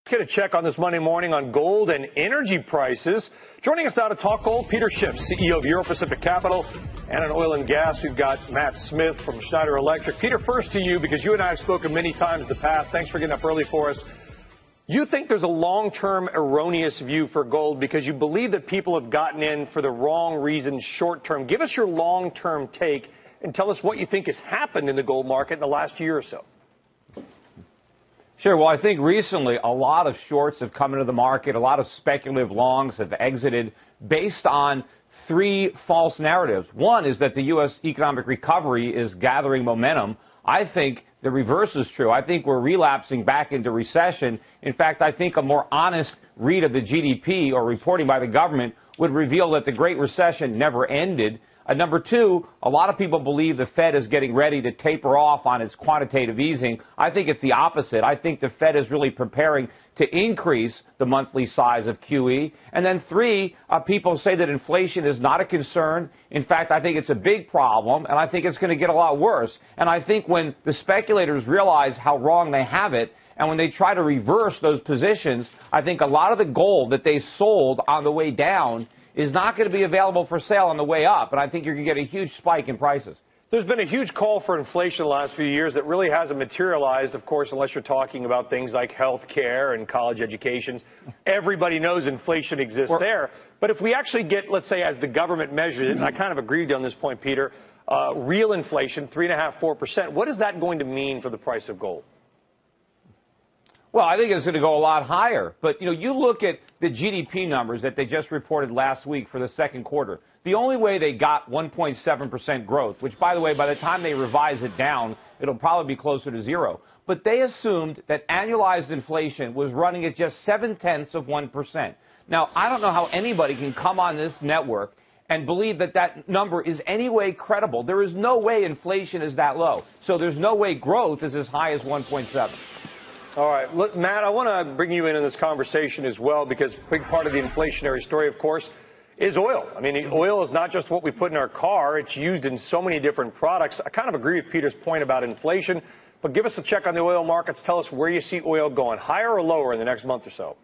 Get a check on this Monday morning on gold and energy prices. Joining us now to talk gold, Peter Schiff, CEO of Euro Pacific Capital, and on oil and gas, we've got Matt Smith from Schneider Electric. Peter, first to you, because you and I have spoken many times in the past. Thanks for getting up early for us. You think there's a long-term erroneous view for gold because you believe that people have gotten in for the wrong reasons short-term. Give us your long-term take and tell us what you think has happened in the gold market in the last year or so. Sure. Well, I think recently a lot of shorts have come into the market. A lot of speculative longs have exited based on three false narratives. One is that the U.S. economic recovery is gathering momentum. I think the reverse is true. I think we're relapsing back into recession. In fact, I think a more honest read of the GDP or reporting by the government would reveal that the Great Recession never ended. Number two, a lot of people believe the Fed is getting ready to taper off on its quantitative easing. I think it's the opposite. I think the Fed is really preparing to increase the monthly size of QE. And then three, people say that inflation is not a concern. In fact, I think it's a big problem, and I think it's going to get a lot worse. And I think when the speculators realize how wrong they have it, and when they try to reverse those positions, I think a lot of the gold that they sold on the way down is not going to be available for sale on the way up, and I think you're going to get a huge spike in prices. There's been a huge call for inflation the last few years that really hasn't materialized, of course, unless you're talking about things like health care and college education. Everybody knows inflation exists there. But if we actually get, let's say, as the government measures it, and I kind of agreed on this point, Peter, real inflation, 3.5%, 4%, what is that going to mean for the price of gold? Well, I think it's going to go a lot higher. But, you look at the GDP numbers that they just reported last week for the second quarter. The only way they got 1.7% growth, which, by the way, by the time they revise it down, it'll probably be closer to zero. But they assumed that annualized inflation was running at just 0.7%. Now, I don't know how anybody can come on this network and believe that that number is any way credible. There is no way inflation is that low. So there's no way growth is as high as 1.7. All right. Look, Matt, I want to bring you in this conversation as well because a big part of the inflationary story, of course, is oil. I mean, oil is not just what we put in our car. It's used in so many different products. I kind of agree with Peter's point about inflation, but give us a check on the oil markets. Tell us where you see oil going, higher or lower in the next month or so.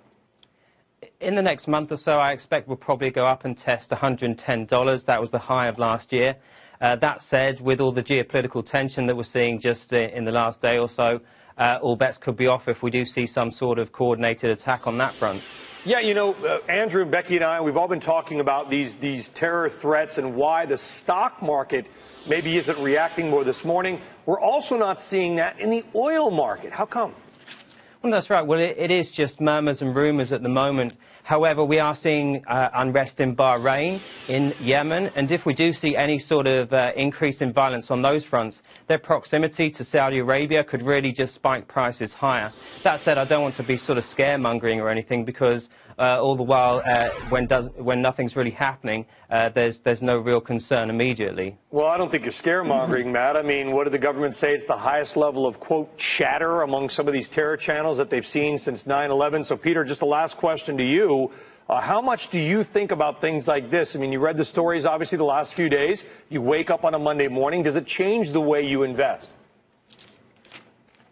In the next month or so, I expect we'll probably go up and test $110. That was the high of last year. That said, with all the geopolitical tension that we're seeing just in the last day or so, all bets could be off if we do see some sort of coordinated attack on that front. Yeah, Andrew, Becky and I, we've all been talking about these terror threats and why the stock market maybe isn't reacting more this morning. We're also not seeing that in the oil market. How come? Well, that's right. Well, it is just murmurs and rumors at the moment. However, we are seeing unrest in Bahrain, in Yemen, and if we do see any sort of increase in violence on those fronts, their proximity to Saudi Arabia could really just spike prices higher. That said, I don't want to be sort of scaremongering or anything because all the while, when nothing's really happening, there's no real concern immediately. Well, I don't think you're scaremongering, Matt. I mean, what did the government say? It's the highest level of, quote, chatter among some of these terror channels that they've seen since 9/11. So, Peter, just the last question to you. How much do you think about things like this? I mean, you read the stories, obviously, the last few days. You wake up on a Monday morning. Does it change the way you invest?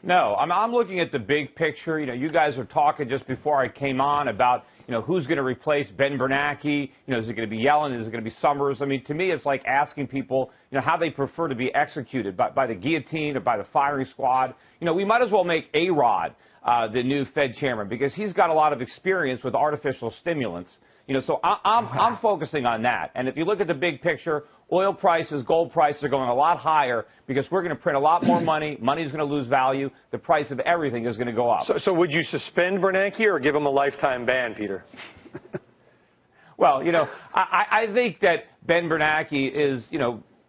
No, I'm looking at the big picture. You guys were talking just before I came on about, who's going to replace Ben Bernanke. Is it going to be Yellen? Is it going to be Summers? I mean, to me, it's like asking people, how they prefer to be executed, by the guillotine or by the firing squad. We might as well make A-Rod the new Fed chairman because he's got a lot of experience with artificial stimulants. So I'm focusing on that. And if you look at the big picture, oil prices, gold prices are going a lot higher because we're going to print a lot more money. Money's going to lose value. The price of everything is going to go up. So would you suspend Bernanke or give him a lifetime ban, Peter? Well, I think that Ben Bernanke is,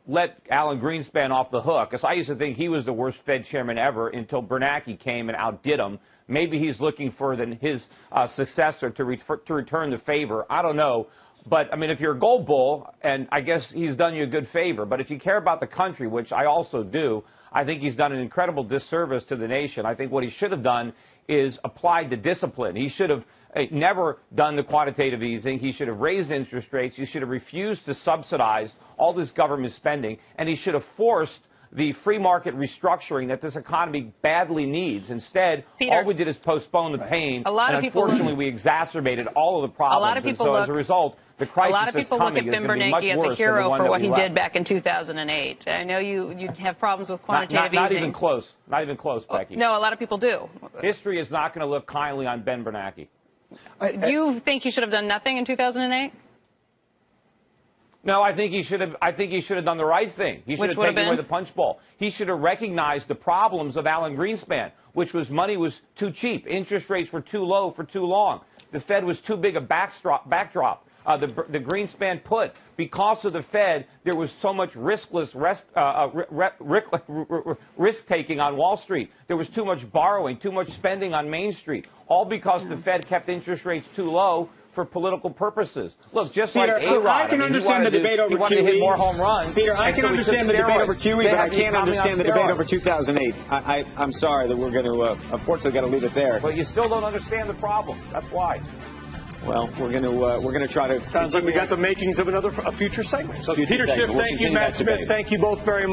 let Alan Greenspan off the hook. Because I used to think he was the worst Fed chairman ever until Bernanke came and outdid him. Maybe he's looking for his successor to return the favor. I don't know. But, I mean, if you're a gold bull, and I guess he's done you a good favor, but if you care about the country, which I also do, I think he's done an incredible disservice to the nation. I think what he should have done is applied the discipline. He should have never done the quantitative easing. He should have raised interest rates. He should have refused to subsidize all this government spending, and he should have forced the free market restructuring that this economy badly needs. Instead, Peter, all we did is postpone the pain, and unfortunately, we exacerbated all of the problems. A lot of people as a result, the crisis a lot of people look at Bernanke as a hero for what he did back in 2008. I know you have problems with quantitative not easing. even close. Not even close, Becky. No, a lot of people do. History is not going to look kindly on Ben Bernanke. You think he should have done nothing in 2008? No, I think he should have done the right thing. He should have taken away the punch bowl. He should have recognized the problems of Alan Greenspan, which was money was too cheap, interest rates were too low for too long, the Fed was too big a backdrop. The Greenspan put, because of the Fed, there was so much risk-taking on Wall Street. There was too much borrowing, too much spending on Main Street, all because the Fed kept interest rates too low for political purposes. Look, just Peter, like A-Rod. I can understand the debate over QE. He wanted to hit more home runs. Peter, I can understand the debate over QE, but I can't understand the debate over 2008. I'm sorry that we're going to, unfortunately, got to leave it there. But you still don't understand the problem. That's why. Well, we're going to try to. Sounds like we got the makings of a future segment. So, Peter Schiff, thank you, Matt Smith, thank you both very much.